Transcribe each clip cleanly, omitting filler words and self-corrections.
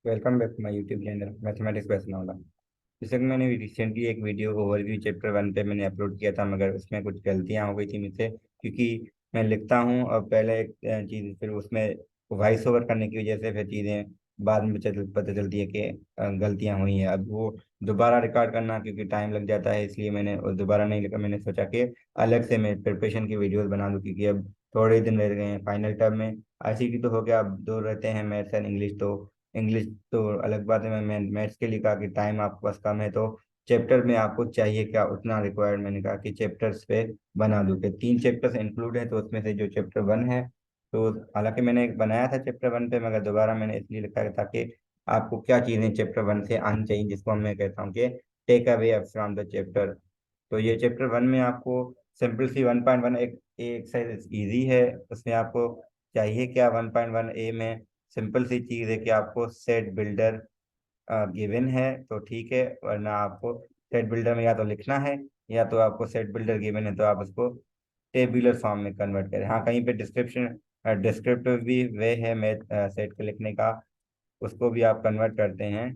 Welcome back to my YouTube channel mathematics best नॉला। जैसे कि मैंने रिसेंटली एक वीडियो ओवरव्यू चैप्टर 1 पे मैंने अपलोड किया था, मगर उसमें कुछ गलतियां हो गई थी मुझसे, क्योंकि मैं लिखता हूं और पहले एक चीज़, फिर उसमें वॉइस ओवर करने की वजह से फिर चीज़ें बाद में पता चलती है कि गलतियां हुई हैं। अब वो दोबारा रिकॉर्ड करना क्योंकि टाइम लग जाता है, इसलिए मैंने और दोबारा नहीं लिखा। मैंने सोचा कि अलग से मैं प्रिपरेशन की वीडियोस बना दूं, क्योंकि अब थोड़े ही दिन रह गए हैं फाइनल टर्म में। आईसीटी तो हो गया, अब दो रहते हैं, मैथ्स एंड इंग्लिश। तो इंग्लिश तो अलग बात है, मैं मैथ्स के लिए कहा कि टाइम आपके पास कम है, तो चैप्टर में आपको चाहिए क्या उतना रिक्वायर्ड, मैंने कहा कि चैप्टर्स पे बना दूं कि 3 चैप्टर्स इंक्लूड है, तो उसमें से जो चैप्टर 1 है, तो हालांकि मैंने एक बनाया था चैप्टर 1 पे, मगर दोबारा मैंने इसलिए लिखा है ताकि आपको क्या चीज़ें चैप्टर 1 से आनी चाहिए, जिसको मैं कहता हूँ कि take away from the chapter. तो ये चैप्टर 1 में आपको सिंपल सी 1.1 एक एक्सरसाइज इजी है। उसमें आपको चाहिए क्या 1.1 ए में सिंपल सी चीज़ है कि आपको सेट बिल्डर गिवन है तो ठीक है, वरना आपको सेट बिल्डर में या तो लिखना है, या तो आपको सेट बिल्डर गिवन है तो आप उसको टेबुलर फॉर्म में कन्वर्ट करें। हाँ, कहीं पे डिस्क्रिप्शन डिस्क्रिप्टिव भी वे है मैथ सेट के लिखने का, उसको भी आप कन्वर्ट करते हैं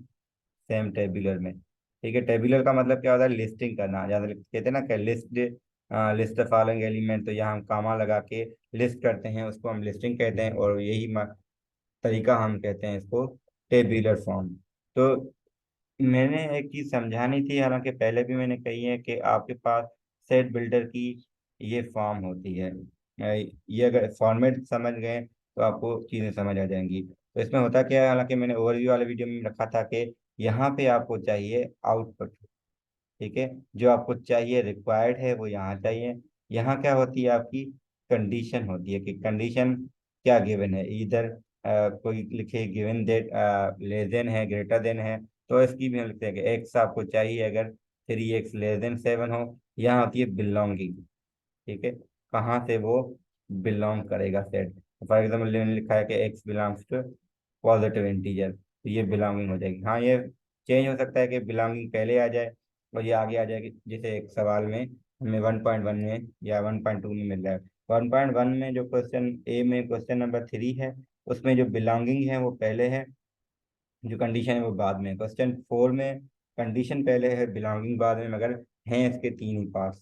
सेम टेबुलर में। ठीक है, टेबुलर का मतलब क्या होता है, लिस्टिंग करना। जैसे कहते हैं ना कि लिस्ट द फॉलोइंग एलिमेंट, तो यहाँ हम कामा लगा के लिस्ट करते हैं, उसको हम लिस्टिंग कहते हैं, और यही तरीका हम कहते हैं इसको टेबुलर फॉर्म। तो मैंने एक चीज समझानी थी, हालांकि पहले भी मैंने कही है कि आपके पास सेट बिल्डर की ये फॉर्म होती है। ये अगर फॉर्मेट समझ गए तो आपको चीजें समझ आ जाएंगी। तो इसमें होता क्या है, हालांकि मैंने ओवरव्यू वाले वीडियो में रखा था कि यहाँ पे आपको चाहिए आउटपुट। ठीक है, जो आपको चाहिए रिक्वायर्ड है वो यहाँ चाहिए। यहाँ क्या होती है, आपकी कंडीशन होती है कि कंडीशन क्या गिवन है। इधर कोई लिखे गिवन डेट लेस देन है, ग्रेटर देन है, तो इसकी भी हम लिखते हैं कि एक्स आपको चाहिए अगर 3x लेस देन 7 हो। यहाँ होती है बिलोंगिंग। ठीक है, कहाँ से वो बिलोंग करेगा सेट। फॉर एग्जाम्पल मैंने लिखा है कि x belongs to positive integer, तो ये बिलोंगिंग हो जाएगी। हाँ, ये चेंज हो सकता है कि बिलोंगिंग पहले आ जाए और ये आगे आ जाएगी, जैसे एक सवाल में हमें 1.1 में या 1.2 में मिल रहा है। 1.1 में जो क्वेश्चन ए में क्वेश्चन नंबर 3 है, उसमें जो बिलोंगिंग है वो पहले है, जो कंडीशन है वो बाद में। क्वेश्चन 4 में कंडीशन पहले है, बिलोंगिंग बाद में, मगर हैं इसके तीन ही पार्ट्स।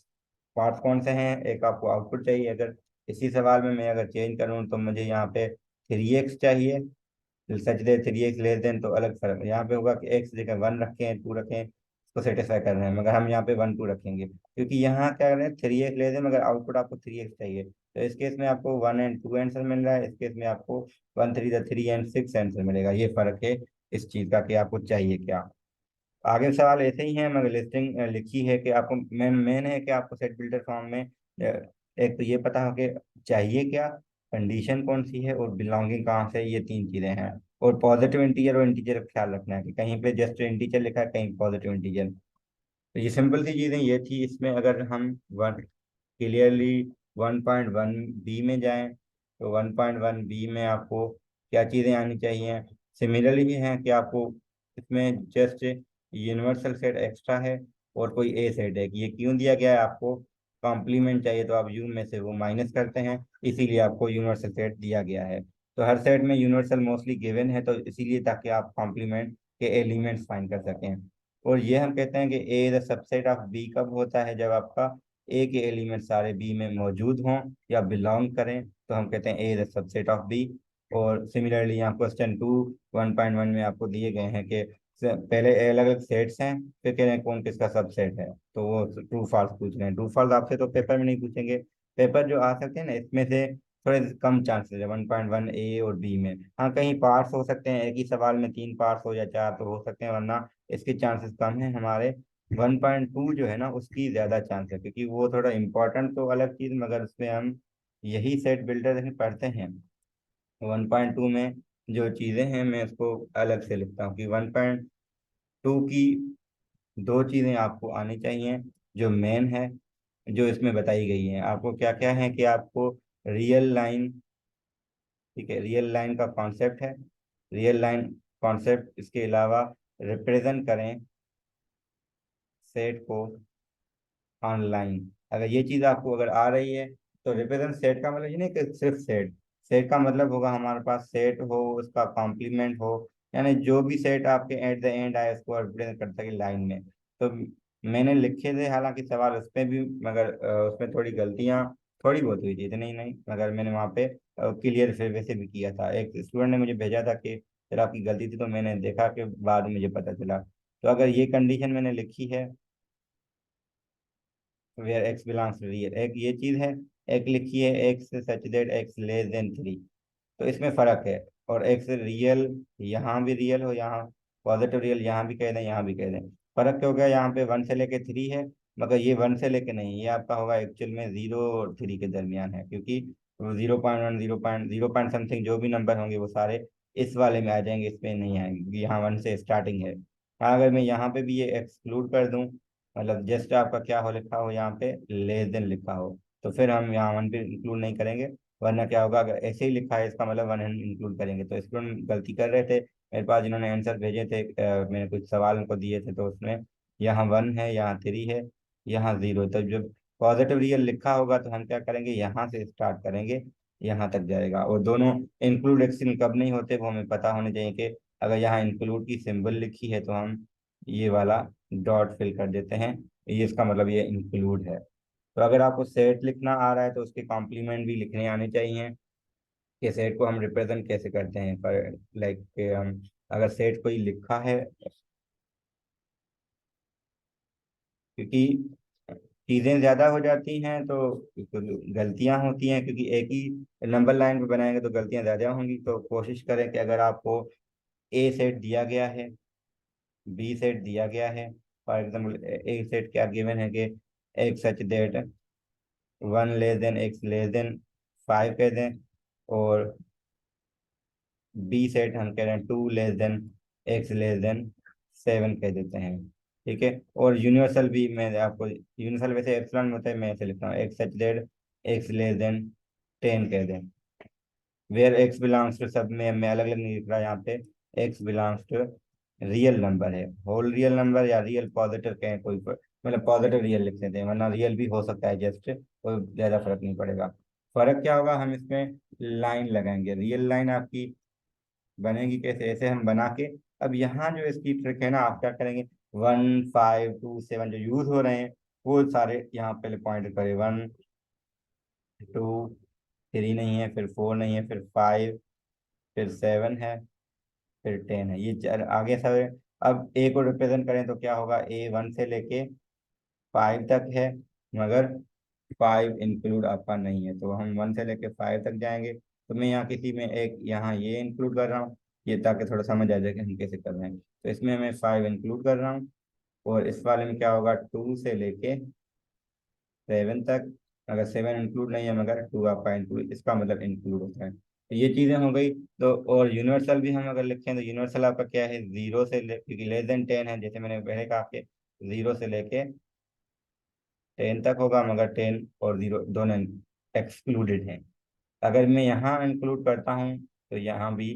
पार्ट्स कौन से हैं, एक आपको आउटपुट चाहिए। अगर इसी सवाल में मैं अगर चेंज करूँ तो मुझे यहाँ पे 3x चाहिए, सच दे 3x लेस देन, तो अलग फर्क यहाँ पे होगा कि एक्स जगह 1 रखे हैं 2 रखे हैं, इसको सेटिस्फाई कर रहे हैं, मगर हम यहाँ पे 1 2 रखेंगे, क्योंकि यहाँ क्या कर रहे हैं 3x लेस देन, मगर आउटपुट आपको 3x चाहिए। तो इस केस में आपको 1 एंड 2 आंसर मिल रहा है, इस केस में आपको 1 3 3 एंड 6 आंसर मिलेगा। ये फर्क है इस चीज का कि आपको चाहिए क्या। आगे सवाल ऐसे ही है, मगर लिस्टिंग लिखी है कि आपको मेन मेन है कि आपको सेट बिल्डर फॉर्म में एक तो ये पता हो कि चाहिए क्या, कंडीशन कौन सी है, और बिलोंगिंग कहाँ से है, ये तीन चीजें हैं। और पॉजिटिव इंटीजर और इंटीजर का ख्याल रखना है कि कहीं पे जस्ट इंटीजर लिखा है, कहीं पॉजिटिव इंटीजर। तो ये सिंपल सी चीजें ये थी। इसमें अगर हम वन क्लियरली 1.1 बी में जाएं, तो 1.1 बी में आपको क्या चीज़ें आनी चाहिए। सिमिलरली भी हैं कि आपको इसमें जस्ट यूनिवर्सल सेट एक्स्ट्रा है और कोई ए सेट है, कि ये क्यों दिया गया है, आपको कॉम्प्लीमेंट चाहिए तो आप यू में से वो माइनस करते हैं, इसीलिए आपको यूनिवर्सल सेट दिया गया है। तो हर सेट में यूनिवर्सल मोस्टली गिवन है, तो इसीलिए ताकि आप कॉम्प्लीमेंट के एलिमेंट्स फाइंड कर सकें। और ये हम कहते हैं कि ए इज सबसेट ऑफ बी कब होता है, जब आपका ए के एलिमेंट सारे बी में मौजूद हों या बिलोंग करें, तो हम कहते हैं ए इज सबसेट ऑफ बी। और सिमिलरली यहाँ क्वेश्चन 2 1.1 में आपको दिए गए हैं कि पहले अलग अलग सेट्स हैं, फिर कह रहे हैं कौन किसका सबसेट है, तो वो ट्रू फॉल्स पूछ रहे हैं। ट्रू फॉल्स आपसे तो पेपर में नहीं पूछेंगे, पेपर जो आ सकते हैं ना इसमें से थोड़े कम चांसेस है 1.1 ए और बी में। हाँ, कहीं पार्ट्स हो सकते हैं, एक ही सवाल में 3 पार्ट्स हो या 4 तो हो सकते हैं, वरना इसके चांसेस कम है। हमारे 1.2 जो है ना उसकी ज्यादा चांस है, क्योंकि वो थोड़ा इम्पोर्टेंट तो अलग चीज, मगर उसमें हम यही सेट बिल्डर पढ़ते हैं। 1.2 में जो चीजें हैं मैं इसको अलग से लिखता हूँ कि 1.2 की दो चीजें आपको आनी चाहिए जो मेन है, जो इसमें बताई गई है। आपको क्या क्या है कि आपको रियल लाइन, ठीक है, रियल लाइन का कॉन्सेप्ट है, रियल लाइन कॉन्सेप्ट, इसके अलावा रिप्रेजेंट करें सेट को ऑनलाइन। अगर ये चीज आपको अगर आ रही है, तो रिप्रेजेंट सेट का मतलब ये नहीं कि सिर्फ सेट, सेट का मतलब होगा हमारे पास सेट हो, उसका कॉम्प्लीमेंट हो, यानी जो भी सेट आपके एट द एंड आए उसको रिप्रेजेंट करता है लाइन में। तो मैंने लिखे थे हालांकि सवाल उसमें भी, मगर उसमें थोड़ी गलतियां थोड़ी बहुत हुई थी, इतनी नहीं, मगर मैंने वहाँ पे क्लियर फिर वैसे भी किया था। एक स्टूडेंट ने मुझे भेजा था कि सर आपकी गलती थी, तो मैंने देखा कि बाद में मुझे पता चला। तो अगर ये कंडीशन मैंने लिखी है, where x belongs to real, एक ये चीज है। एक लिखी है x such that x less than 3, तो इसमें फर्क है। और एक्स रियल, यहाँ भी रियल हो, यहाँ पॉजिटिव रियल यहाँ भी कह दें, यहाँ भी कह दें। फर्क क्या हो गया, यहाँ पे 1 से लेके 3 है, मगर ये 1 से लेके नहीं, ये आपका होगा एक्चुअल में 0 और 3 के दरमियान है, क्योंकि 0.1 0 पॉइंट समथिंग जो भी नंबर होंगे वो सारे इस वाले में आ जाएंगे, इस पे नहीं आएंगे, क्योंकि यहाँ 1 से स्टार्टिंग है। हाँ, अगर मैं यहाँ पे भी ये एक्सक्लूड कर दूं, मतलब जस्ट आपका क्या हो लिखा हो यहाँ पे लेस देन लिखा हो, तो फिर हम यहाँ 1 पे इंक्लूड नहीं करेंगे। वरना क्या होगा, अगर ऐसे ही लिखा है इसका मतलब 1 इंक्लूड करेंगे। तो स्टूडेंट गलती कर रहे थे मेरे पास, जिन्होंने आंसर भेजे थे, मैंने कुछ सवाल उनको दिए थे, तो उसमें यहाँ 1 है, यहाँ 3 है, यहाँ 0। तो जब पॉजिटिव रियल लिखा होगा तो हम क्या करेंगे, यहाँ से स्टार्ट करेंगे, यहाँ तक जाएगा। और दोनों इंक्लूड एक्सक्लूड कब नहीं होते वो हमें पता होने चाहिए, कि अगर यहाँ इंक्लूड की सिंबल लिखी है तो हम ये वाला डॉट फिल कर देते हैं, ये इसका मतलब ये इंक्लूड है। तो अगर आपको सेट लिखना आ रहा है तो उसके कॉम्प्लीमेंट भी लिखने आने चाहिए, कि सेट को हम रिप्रेजेंट कैसे करते हैं। पर लाइक हम अगर सेट कोई लिखा है, क्योंकि चीज़ें ज़्यादा हो जाती हैं तो गलतियां होती हैं, क्योंकि एक ही नंबर लाइन पे बनाएंगे तो गलतियां ज़्यादा होंगी। तो कोशिश करें कि अगर आपको ए सेट दिया गया है, बी सेट दिया गया है, फॉर एग्जाम्पल ए सेट क्या गिवन है कि x such that 1 less than x less than 5 कह दें, और बी सेट हम कह रहे हैं 2 less than x less then 7 कह देते हैं। ठीक है, और यूनिवर्सल भी मैं आपको, यूनिवर्सल वैसे एप्सिलॉन में होता है, मैं ऐसे लिखता हूँ x such that x less then 10 कह दें। वेयर एक्स बिलोंग्स टू, सब में मैं अलग अलग नहीं लिख रहा यहाँ पे, x belongs to real number है, होल रियल नंबर या रियल पॉजिटिव कहें, कोई मतलब पॉजिटिव रियल लिख देते हैं, वरना रियल भी हो सकता है, जस्ट कोई ज्यादा फर्क नहीं पड़ेगा। फर्क क्या होगा, हम इसमें लाइन लगाएंगे, रियल लाइन आपकी बनेगी कैसे, ऐसे हम बना के, अब यहाँ जो इसकी ट्रिक है ना, आप क्या करेंगे, 1 5 2 7 जो यूज हो रहे हैं वो सारे यहाँ पहले पॉइंट करें, 1 2 3 नहीं है, फिर 4 नहीं है, फिर 5, फिर 7 है, फिर 10 है, ये चार आगे सब है। अब ए को रिप्रेजेंट करें तो क्या होगा, ए 1 से लेके 5 तक है, मगर 5 इंक्लूड आपका नहीं है, तो हम 1 से लेके 5 तक जाएंगे। तो मैं यहाँ किसी में एक यहाँ ये इंक्लूड कर रहा हूँ, ये ताकि थोड़ा समझ आ जाए कि हम कैसे कर रहे हैं। तो इसमें मैं 5 इंक्लूड कर रहा हूँ, और इस वाले में क्या होगा, 2 से लेके 7 तक। अगर 7 इंक्लूड नहीं है मगर 2 आपका इंक्लूड, इसका मतलब इंक्लूड होता है। तो ये चीज़ें हो गई। तो और यूनिवर्सल भी हम अगर लिखें तो यूनिवर्सल आपका क्या है, 0 से क्योंकि लेस देन 10 है, जैसे मैंने पहले कहा आपके 0 से लेके 10 तक होगा, मगर 10 और 0 दोनों एक्सक्लूडेड हैं। अगर मैं यहाँ इंक्लूड करता हूँ तो यहाँ भी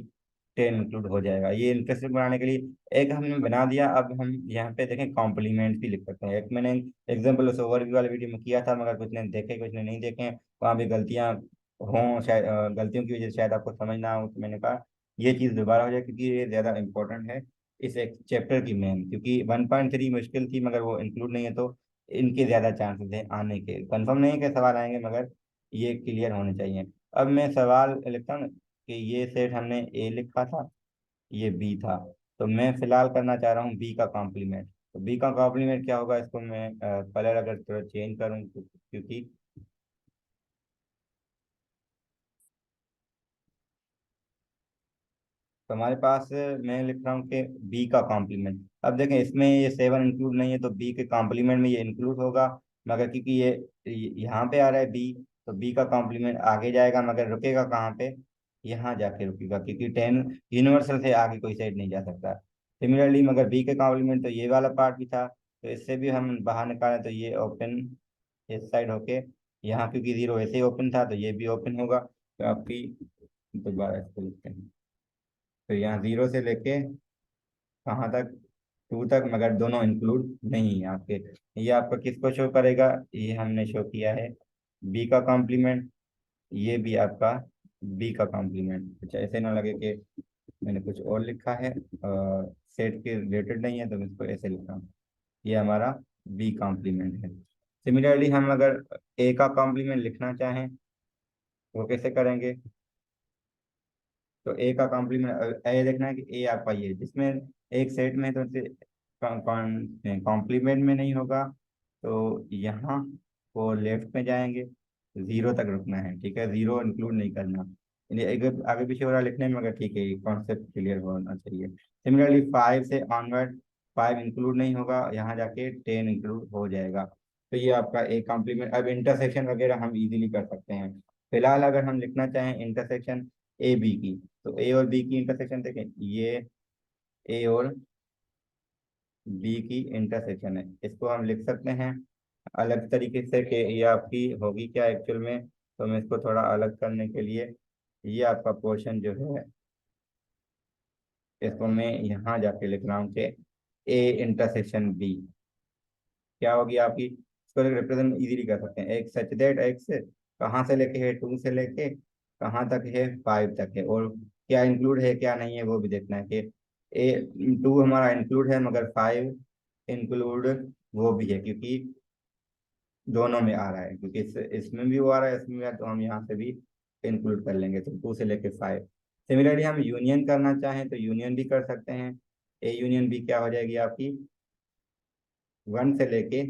10 इंक्लूड हो जाएगा। ये इंटरेस्टिंग बनाने के लिए एक हमने बना दिया। अब हम यहाँ पे देखें कॉम्प्लीमेंट भी लिख सकते हैं। एक मैंने एग्जाम्पल उस ओवरव्यू वाले वीडियो में किया था, मगर कुछ ने देखे कुछ ने नहीं देखे, वहाँ भी गलतियाँ हों शायद, गलतियों की वजह से शायद आपको समझ ना हो, तो मैंने कहा ये चीज़ दोबारा हो जाए, क्योंकि ये ज़्यादा इंपॉर्टेंट है इस एक चैप्टर की मेन, क्योंकि 1.3 मुश्किल थी मगर वो इंक्लूड नहीं है, तो इनके ज़्यादा चांसेस हैं आने के। कंफर्म नहीं है कि सवाल आएंगे, मगर ये क्लियर होने चाहिए। अब मैं सवाल लिखता हूँ कि ये सेट हमने ए लिखा था, ये बी था, तो मैं फिलहाल करना चाह रहा हूँ बी का कॉम्प्लीमेंट। तो बी का कॉम्प्लीमेंट क्या होगा, इसको मैं कलर अगर थोड़ा चेंज करूँ क्योंकि तो हमारे पास मैं लिख रहा हूँ कि बी का कॉम्प्लीमेंट। अब देखें इसमें ये 7 इंक्लूड नहीं है, तो बी के कॉम्प्लीमेंट में ये इंक्लूड होगा, मगर क्योंकि यहाँ पे आ रहा है बी, तो बी का कॉम्प्लीमेंट आगे जाएगा, मगर रुकेगा कहाँ पे, यहाँ जाके रुकेगा, क्योंकि 10 यूनिवर्सल से आगे कोई साइड नहीं जा सकता। सिमिलरली मगर बी के कॉम्प्लीमेंट तो ये वाला पार्ट भी था, तो इससे भी हम बाहर निकालें तो ये ओपन इस साइड होके, यहाँ क्योंकि 0 ऐसे ही ओपन था तो ये भी ओपन होगा। तो आपकी दोबारा इसको लिखते हैं, तो यहाँ 0 से लेके कहाँ तक, 2 तक, मगर दोनों इंक्लूड नहीं है आपके। ये आपका किसको शो करेगा, ये हमने शो किया है बी का कॉम्प्लीमेंट, ये भी आपका बी का कॉम्प्लीमेंट। कुछ ऐसे ना लगे कि मैंने कुछ और लिखा है, सेट के रिलेटेड नहीं है तो मैं इसको ऐसे लिखा हूँ। ये हमारा बी कॉम्प्लीमेंट है। सिमिलरली हम अगर ए का कॉम्प्लीमेंट लिखना चाहें वो कैसे करेंगे? तो ए का कॉम्प्लीमेंट ए देखना है कि ए आपका ये जिसमें एक सेट में तो कॉम्प्लीमेंट में नहीं होगा, तो यहाँ वो लेफ्ट में जाएंगे, जीरो तक रुकना है, ठीक है, जीरो इंक्लूड नहीं करना। यानी आगे पीछे हो रहा लिखने में, मगर ठीक है, कॉन्सेप्ट क्लियर होना चाहिए। सिमिलरली फाइव से ऑनवर्ड फाइव इंक्लूड नहीं होगा, यहाँ जाके टेन इंक्लूड हो जाएगा। तो ये आपका ए कॉम्प्लीमेंट। अब इंटरसेक्शन वगैरह हम इजीली कर सकते हैं। फिलहाल अगर हम लिखना चाहें इंटरसेक्शन ए बी की, तो ए और बी की इंटरसेक्शन देखें, ये ए और बी की इंटरसेक्शन है, इसको हम लिख सकते हैं अलग तरीके से कि ये आपकी होगी क्या एक्चुअल में। तो मैं इसको थोड़ा अलग करने के लिए, ये आपका पोर्शन जो है इसको मैं यहाँ जाके लिख रहा हूँ कि ए इंटरसेक्शन बी क्या होगी आपकी। इसको रिप्रेजेंट इजीली कर सकते हैं, एक सच दैट एक्स कहाँ से लेके है, टू से लेके कहाँ तक है, फाइव तक है, और क्या इंक्लूड है क्या नहीं है वो भी देखना है कि ए टू हमारा इंक्लूड है मगर फाइव इंक्लूड वो भी है, क्योंकि दोनों में आ रहा है, क्योंकि इसमें भी वो आ रहा है इसमें भी आ रहा है, तो हम यहाँ से भी इंक्लूड कर लेंगे, तो टू से लेके फाइव। सिमिलरली हम यूनियन करना चाहें तो यूनियन भी कर सकते हैं। ए यूनियन बी क्या हो जाएगी आपकी, वन से लेके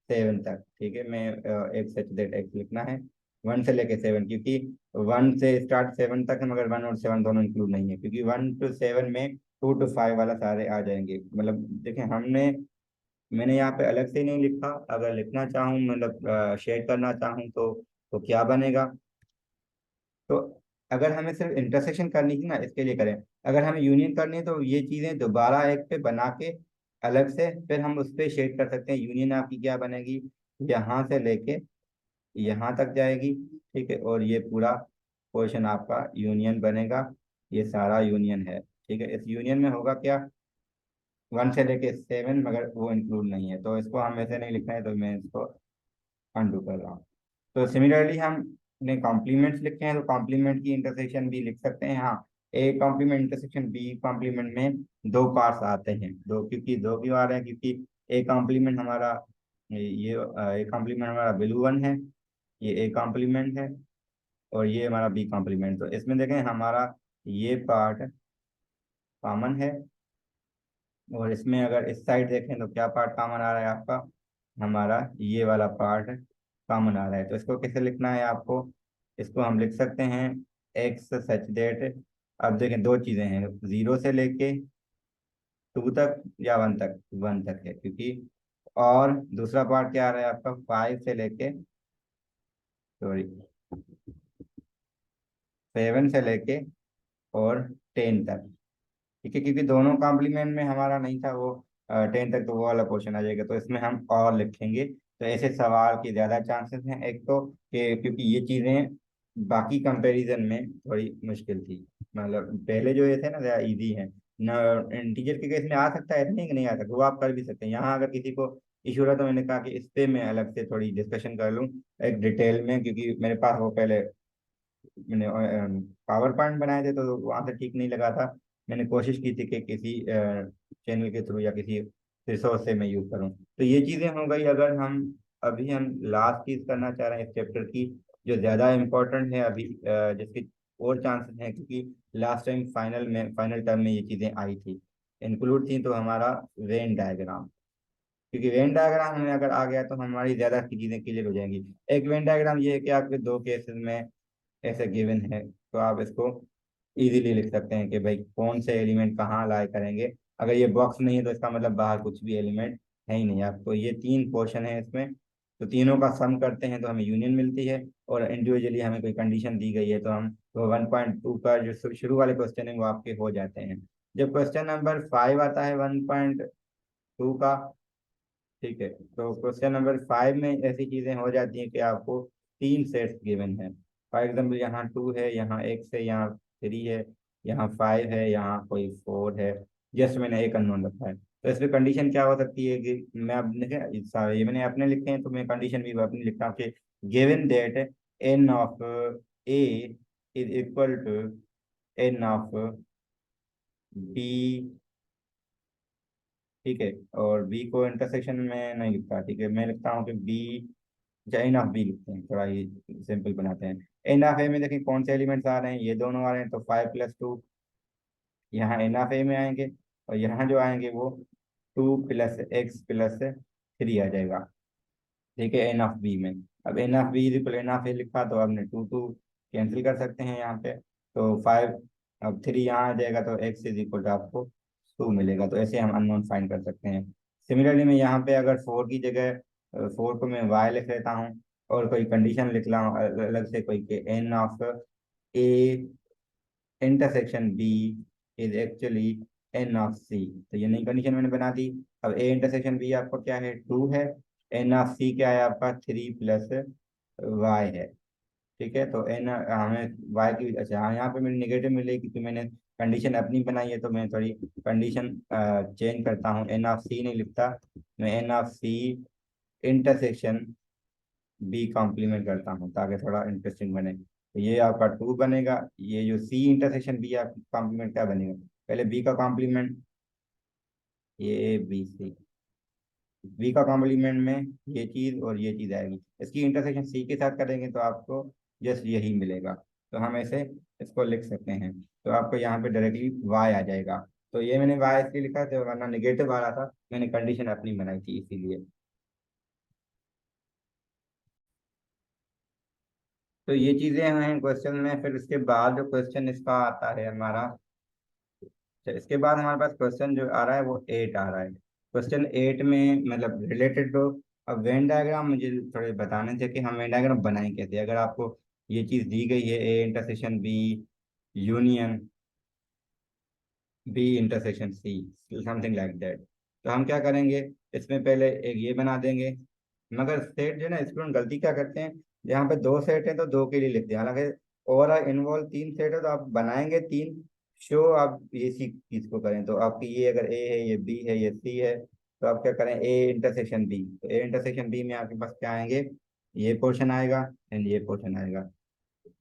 सेवन तक, ठीक है। मैं एक सच दैट एक्स लिखना है वन से लेके सेवन, क्योंकि वन से स्टार्ट सेवन तक है, मगर वन और सेवन दोनों इंक्लूड नहीं है, क्योंकि वन टू सेवन में टू टू फाइव वाला सारे आ जाएंगे। मतलब देखें, मैंने यहाँ पे अलग से नहीं लिखा, अगर लिखना चाहूँ मतलब शेयर करना चाहूँ तो क्या बनेगा। तो अगर हमें सिर्फ इंटरसेक्शन करनी थी ना, इसके लिए करें। अगर हमें यूनियन करनी है तो ये चीजें दोबारा एक पे बना के अलग से फिर हम उस पर शेड कर सकते हैं। यूनियन आपकी क्या बनेगी, यहाँ से लेके यहाँ तक जाएगी, ठीक है, और ये पूरा पोर्शन आपका यूनियन बनेगा। ये सारा यूनियन है, ठीक है। इस यूनियन में होगा क्या, वन से लेके सेवन, मगर वो इंक्लूड नहीं है, तो इसको हम ऐसे नहीं लिखना है, तो मैं इसको अनडू कर रहा हूँ। तो सिमिलरली हम ने कॉम्प्लीमेंट्स लिखे हैं, तो कॉम्प्लीमेंट की इंटरसेक्शन भी लिख सकते हैं। हाँ, A complement intersection B complement में दो पार्ट्स आते हैं, दो, क्योंकि दो क्यों आ रहे हैं, क्योंकि ए कॉम्प्लीमेंट हमारा ये ए कॉम्प्लीमेंट हमारा बिलू वन है, ये ए कॉम्प्लीमेंट है, और ये हमारा बी कॉम्प्लीमेंट। तो इसमें देखें हमारा ये पार्ट कॉमन है, और इसमें अगर इस साइड देखें तो क्या पार्ट कॉमन आ रहा है आपका, हमारा ये वाला पार्ट कॉमन आ रहा है। तो इसको कैसे लिखना है आपको, इसको हम लिख सकते हैं एक्स सच डेट। अब देखें दो चीजें हैं, जीरो से लेके टू तक या वन तक, वन तक है क्योंकि, और दूसरा पार्ट क्या आ रहा है आपका, फाइव से लेके, सॉरी, सेवन से लेके और टेन तक, ठीक है, क्योंकि दोनों कॉम्प्लीमेंट में हमारा नहीं था वो टेन तक, तो वो वाला पोर्शन आ जाएगा, तो इसमें हम और लिखेंगे। तो ऐसे सवाल के ज्यादा चांसेस हैं, एक तो कि क्योंकि ये चीजें बाकी कंपैरिजन में थोड़ी मुश्किल थी, मतलब पहले जो ये थे ना ज्यादा इजी है न। इंटीजर के केस में आ सकता है, ऐसा नहीं कि नहीं आ सकता, वो आप कर भी सकते हैं। यहाँ अगर किसी को इशू रहा तो मैंने कहा कि इस पे मैं अलग से थोड़ी डिस्कशन कर लूँ एक डिटेल में, क्योंकि मेरे पास वो पहले मैंने पावर पॉइंट बनाए थे तो वहां से ठीक नहीं लगा था। मैंने कोशिश की थी कि किसी चैनल के थ्रू या किसी रिसोर्स से मैं यूज करूं। तो ये चीजें हो गई। अगर हम अभी हम लास्ट चीज करना चाह रहे हैं इस चैप्टर की, जो ज्यादा इम्पोर्टेंट है अभी, जिसके और चांसेस हैं, क्योंकि लास्ट टाइम फाइनल टर्म में ये चीजें आई थी, इंक्लूड थी, तो हमारा वेन डायग्राम। क्योंकि वेन डायग्राम हमें अगर आ गया तो हमारी ज्यादा चीजें क्लियर हो जाएंगी। एक वेन डायग्राम ये है कि आपके दो केसेस में ऐसे गिवन है, तो आप इसको इजीली लिख सकते हैं कि भाई कौन से एलिमेंट कहाँ लाई करेंगे। अगर ये बॉक्स नहीं है तो इसका मतलब बाहर कुछ भी एलिमेंट है ही नहीं। आपको ये तीन पोर्शन है इसमें, तो तीनों का सम करते हैं तो हमें यूनियन मिलती है, और इंडिविजुअली हमें कोई कंडीशन दी गई है तो हम वो 1.2 का जो शुरू वाले क्वेश्चन है वो आपके हो जाते हैं। जब क्वेश्चन नंबर 5 आता है 1.2 का, ठीक है, तो क्वेश्चन नंबर 5 में ऐसी चीजें हो जाती हैं कि आपको तीन सेट्स गिवन है। फॉर एग्जाम्पल यहाँ टू है, यहाँ एक्स है, यहाँ थ्री है, यहाँ फाइव है, यहाँ कोई फोर है, जस्ट मैंने एक अननोन रखा है। तो इसमें कंडीशन क्या हो सकती है कि मैं अब ये मैंने अपने लिखे हैं, तो मैं कंडीशन भी अपनी लिखता हूँ कि given that n of A is equal to n of B, ठीक है, और बी को इंटरसेक्शन में नहीं लिखता, ठीक है, मैं लिखता हूँ कि बी, अच्छा एन ऑफ बी लिखते हैं, थोड़ा ये सिंपल बनाते हैं। एन ऑफ ए में देखिए कौन से एलिमेंट्स आ रहे हैं, ये दोनों आ रहे हैं, तो 5+2 यहाँ एन ऑफ ए में आएंगे, और यहाँ जो आएंगे वो 2+x+3 आ जाएगा, ठीक है, एन ऑफ बी में। अब n of B equal n of A लिखा, तो हमने टू टू कैंसिल कर सकते हैं यहाँ पे, तो 5, अब 3 यहाँ आ जाएगा, तो एक्स इज इक्वल टू आपको 2 मिलेगा, तो ऐसे हम अननोन फाइंड कर सकते हैं। सिमिलरली मैं यहाँ पे अगर 4 की जगह 4 को मैं वाई लिख लेता हूँ, और कोई कंडीशन लिख रहा हूँ अलग से कोई के n of A intersection B is actually n of C, तो ये नई कंडीशन मैंने बना दी। अब ए इंटरसेक्शन बी आपका क्या है, 2 है, एन ऑफ सी क्या है आपका 3+y है, ठीक है, तो एन हमें वाई की, अच्छा हाँ यहाँ पे मेरी निगेटिव मिलेगी क्योंकि मैंने कंडीशन अपनी बनाई है, तो मैं थोड़ी कंडीशन चेंज करता हूँ, एन ऑफ सी नहीं लिखता, मैं N of C intersection B complement करता हूँ ताकि थोड़ा इंटरेस्टिंग बने, तो ये आपका 2 बनेगा, ये जो सी इंटरसेक्शन बी आप कॉम्प्लीमेंट क्या बनेगा, पहले बी का कॉम्प्लीमेंट, ये बी सी, बी का कॉम्प्लीमेंट में ये चीज और ये चीज आएगी, इसकी इंटरसेक्शन सी के साथ करेंगे तो आपको जस्ट यही मिलेगा, तो हम ऐसे इसको लिख सकते हैं, तो आपको यहाँ पे डायरेक्टली वाई आ जाएगा। तो ये मैंने वाई इसलिए लिखा था वरना निगेटिव आ रहा था, मैंने कंडीशन अपनी बनाई थी इसीलिए। तो ये चीजें हैं क्वेश्चन में, फिर उसके बाद जो क्वेश्चन इसका आता है हमारा, तो इसके बाद हमारे पास क्वेश्चन जो आ रहा है वो 8 आ रहा है। क्वेश्चन 8 में मतलब रिलेटेड टू, अब वेन डायग्राम मुझे थोड़े बताने थे कि हम वेन डायग्राम बनाएं कैसे, अगर आपको ये चीज दी गई है A intersection B union B intersection C, something like that, तो हम क्या करेंगे, इसमें पहले एक ये बना देंगे, मगर सेट जो है ना स्टूडेंट गलती क्या करते हैं, यहाँ पे 2 सेट है तो 2 के लिए लिखते हैं, हालांकि ओवरऑल इन्वॉल्व 3 सेट है तो आप बनाएंगे 3, शो आप ये सी चीज को करें, तो आपकी ये अगर ए है, ये बी है, ये सी है, तो आप क्या करें ए इंटरसेक्शन बी, तो ए इंटरसेक्शन बी में आपके पास क्या आएंगे, ये पोर्शन आएगा एंड ये पोर्शन आएगा।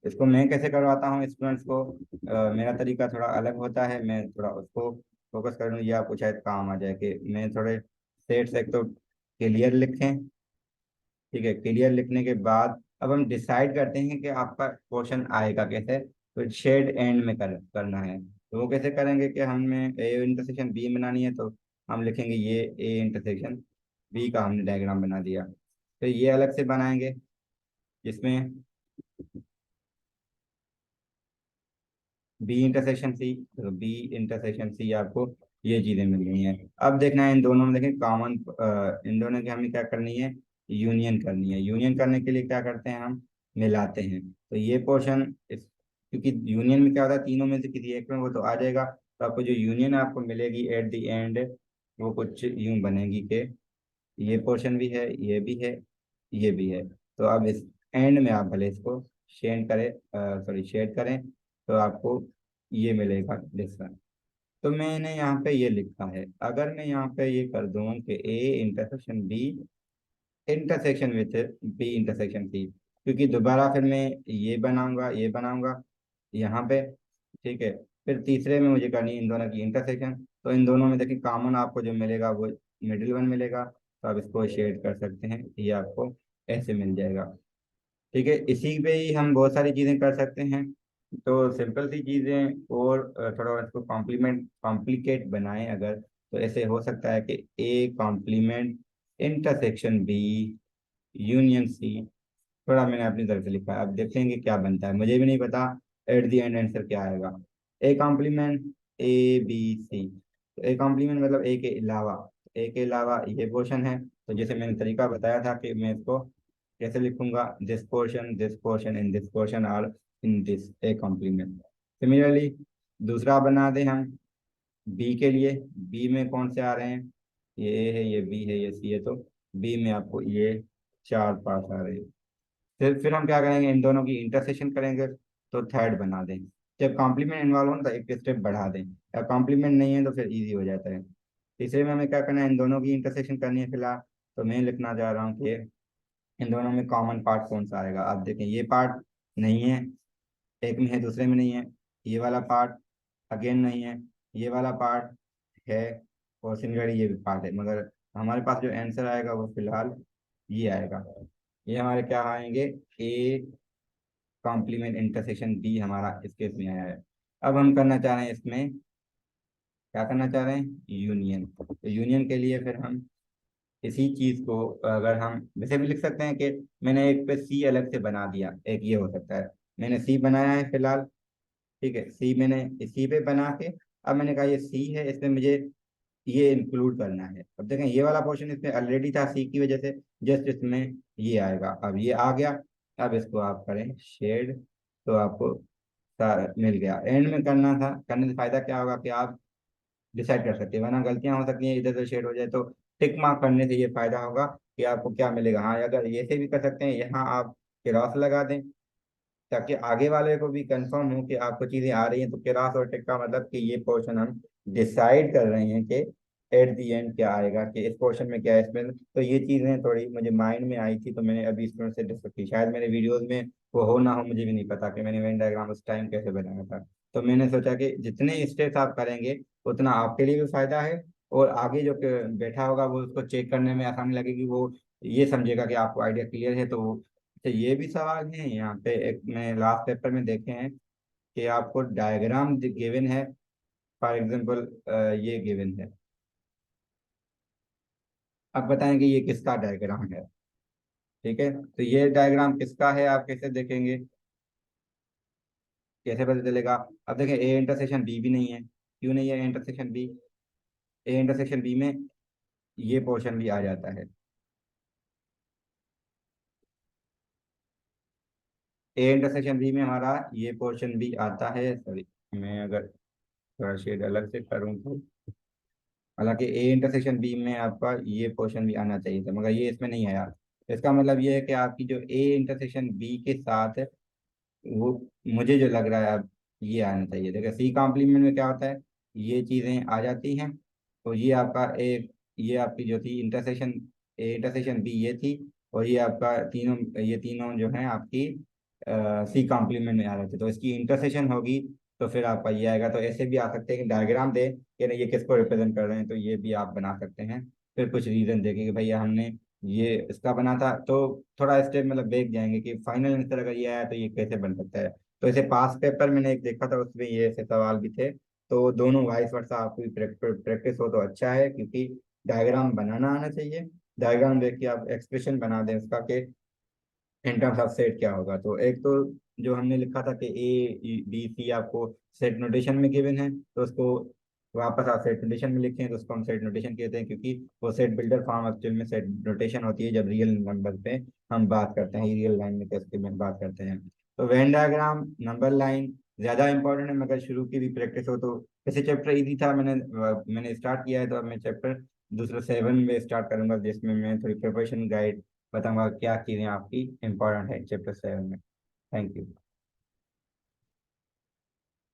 इसको मैं कैसे करवाता हूँ स्टूडेंट्स को, मेरा तरीका थोड़ा अलग होता है, मैं थोड़ा उसको फोकस करूँ, ये आपको शायद काम आ जाए कि मैं थोड़े सेट्स एक तो क्लियर लिखें, ठीक है, क्लियर लिखने के बाद अब हम डिसाइड करते हैं कि आपका क्वेश्चन आएगा कैसे, तो शेड एंड में करना है, तो वो कैसे करेंगे कि हमें ए इंटरसेक्शन बी बनानी है, तो हम लिखेंगे ये ए इंटरसेक्शन बी का हमने डायग्राम बना दिया, तो ये अलग से बनाएंगे जिसमें बी इंटरसेक्शन सी, तो बी इंटरसेक्शन सी आपको ये चीजें मिल गई हैं। अब देखना है इन दोनों में, देखें कॉमन, इन दोनों की हमें क्या करनी है, यूनियन करनी है, यूनियन करने के लिए क्या करते हैं हम, मिलाते हैं, तो ये पोर्शन इस, क्योंकि यूनियन में क्या होता है तीनों में से किसी एक में वो तो आ जाएगा, तो आपको जो यूनियन आपको मिलेगी एट द एंड वो कुछ यूं बनेगी कि ये पोर्शन भी है, ये भी है, ये भी है, तो अब इस एंड में आप भले इसको शेड करें, सॉरी शेड करें, तो आपको ये मिलेगा डिफरेंस। तो मैंने यहाँ पे ये लिखा है, अगर मैं यहाँ पे ये कर दूँ कि A intersection B intersection with B intersection C, क्योंकि दोबारा फिर मैं ये बनाऊंगा यहाँ पे, ठीक है, फिर तीसरे में मुझे करनी है इन दोनों की इंटरसेक्शन, तो इन दोनों में देखिए कॉमन आपको जो मिलेगा वो मिडिल वन मिलेगा, तो आप इसको शेड कर सकते हैं, ये आपको ऐसे मिल जाएगा, ठीक है, इसी पे ही हम बहुत सारी चीज़ें कर सकते हैं, तो सिंपल सी चीज़ें और थोड़ा इसको कॉम्प्लिकेट बनाएं अगर, तो ऐसे हो सकता है कि A complement intersection B union C, थोड़ा मैंने अपनी तरफ से लिखा है, अब देखेंगे क्या बनता है, मुझे भी नहीं पता एट द एंड आंसर क्या आएगा। A complement A B C, तो ए कॉम्प्लीमेंट मतलब ए के अलावा ये पोर्शन है, तो जैसे मैंने तरीका बताया था कि मैं इसको कैसे लिखूंगा, this portion in this portion और in this A complement. Similarly दूसरा बना दें हम बी के लिए, बी में कौन से आ रहे हैं, ये ए है, ये बी है, ये सी है, तो बी में आपको ये 4 पार्ट आ रहे हैं। फिर हम क्या करेंगे, इन दोनों की इंटरसेक्शन करेंगे, तो थर्ड बना दें, जब कॉम्प्लीमेंट इन्वॉल्व हो ना तो एक स्टेप बढ़ा दें, या कॉम्प्लीमेंट नहीं है तो फिर इजी हो जाता है। तीसरे में हमें क्या करना है, इन दोनों की इंटरसेक्शन करनी है फिलहाल, तो मैं लिखना चाह रहा हूँ कि इन दोनों में कॉमन पार्ट कौन सा आएगा, आप देखें ये पार्ट नहीं है, एक में है दूसरे में नहीं है, ये वाला पार्ट अगेन नहीं है, ये वाला पार्ट है और सिमिलरली ये भी पार्ट है, मगर हमारे पास जो आंसर आएगा वो फिलहाल ये आएगा। ये हमारे क्या आएंगे, ए कॉम्प्लीमेंट इंटरसेक्शन बी हमारा इस केस में आया है। अब हम करना चाह रहे हैं इसमें, क्या करना चाह रहे हैं, यूनियन। तो यूनियन के लिए फिर हम इसी चीज को, अगर हम वैसे भी लिख सकते हैं कि मैंने एक पे सी अलग से बना दिया, एक ये हो सकता है। मैंने सी बनाया है फिलहाल, ठीक है, सी मैंने इसी पे बना के, अब मैंने कहा ये सी है, इसमें मुझे ये इंक्लूड करना है। अब देखें ये वाला पोर्शन इसमें ऑलरेडी था सी की वजह से, जस्ट इसमें ये आएगा, अब ये आ गया। अब इसको आप करें शेड, तो आपको सारा मिल गया। एंड में करना था, करने से फायदा क्या होगा कि आप डिसाइड कर सकते हैं, वरना गलतियां हो सकती हैं, इधर से शेड हो जाए। तो टिक मार्क करने से ये फायदा होगा कि आपको क्या मिलेगा। हाँ, अगर ये से भी कर सकते हैं, यहाँ आप क्रॉस लगा दें, ताकि आगे वाले को भी कंफर्म हो कि आपको चीजें आ रही हैं। तो क्रॉस और टिक का मतलब कि ये पोर्शन हम डिसाइड कर रहे हैं कि एट दी एंड क्या आएगा, कि इस पोर्शन में क्या है इसमें। तो ये चीजें थोड़ी मुझे माइंड में आई थी, तो मैंने अभी स्टूडेंट से डिस्कस की। शायद मेरे वीडियोस में वो हो ना हो, मुझे भी नहीं पता कि मैंने वेन डायग्राम उस टाइम कैसे बनाया था। तो मैंने सोचा कि जितने स्टेप्स आप करेंगे उतना आपके लिए भी फायदा है, और आगे जो बैठा होगा वो उसको चेक करने में आसानी लगेगी, वो ये समझेगा कि आपको आइडिया क्लियर है। तो अच्छा, ये भी सवाल है यहाँ पे, एक मैं लास्ट पेपर में देखे हैं कि आपको डायग्राम गिवन है, फॉर एग्जांपल ये गिवन है, अब बताएं कि ये किसका डायग्राम है। ठीक है, तो ये डायग्राम किसका है आप कैसे देखेंगे, कैसे पता चलेगा। अब देखें ए इंटरसेक्शन बी भी नहीं है, क्यों नहीं है A intersection B, A intersection B में ये पोर्शन भी आ जाता है। ए इंटरसेक्शन बी में हमारा ये पोर्शन भी आता है, सॉरी, मैं अगर थोड़ा शेड अलग से करूँ तो, हालांकि ए इंटरसेक्शन बी में आपका ये पोर्शन भी आना चाहिए था, मगर ये इसमें नहीं आया। इसका मतलब ये है कि आपकी जो ए इंटरसेक्शन बी के साथ है, वो मुझे जो लग रहा है अब ये आना चाहिए। देखिए सी कॉम्प्लीमेंट में क्या होता है, ये चीज़ें आ जाती हैं। तो ये आपका एक, ये आपकी जो थी इंटरसेक्शन, ए इंटरसेक्शन बी ये थी, और ये आपका तीनों, ये तीनों जो है आपकी सी कॉम्प्लीमेंट में आ जाते, तो इसकी इंटरसेक्शन होगी। तो फिर आपका ये आएगा। तो ऐसे भी आ सकते हैं कि डायग्राम दे कि नहीं ये किसको रिप्रेजेंट कर रहे हैं, तो ये भी आप बना सकते हैं। फिर कुछ रीजन देखें कि भैया हमने ये इसका बना था, तो थोड़ा स्टेप मतलब देख जाएंगे कि फाइनल आंसर अगर ये आया तो ये कैसे बन सकता है। तो ऐसे पास पेपर मैंने एक देखा था, उसमें ये ऐसे सवाल भी थे। तो दोनों वाइस वर्सा आपकी प्रैक्टिस हो तो अच्छा है, क्योंकि डायग्राम बनाना आना चाहिए। डायग्राम देख के आप एक्सप्रेशन बना दें उसका कि इन टर्म्स ऑफ सेट क्या होगा। तो एक तो जो हमने लिखा था कि ए बी सी आपको सेट नोटेशन में गिवन है, तो उसको वापस आप सेट नोटेशन में लिखें, तो उसको हम सेट नोटेशन कहते हैं, क्योंकि वो सेट बिल्डर फॉर्म एक्चुअल में सेट नोटेशन होती है जब रियल नंबर पे हम बात करते हैं, रियल लाइन में कैसे में बात करते हैं। तो वेन डायग्राम, नंबर लाइन ज्यादा इंपॉर्टेंट है, मगर शुरू की भी प्रैक्टिस हो तो। वैसे चैप्टर इजी था, मैंने स्टार्ट किया है, तो अब मैं चैप्टर दूसरा 7 में स्टार्ट करूंगा, जिसमें मैं थोड़ी प्रिपरेशन गाइड बताऊंगा क्या चीज़ें आपकी इंपॉर्टेंट है चैप्टर 7 में। Thank you.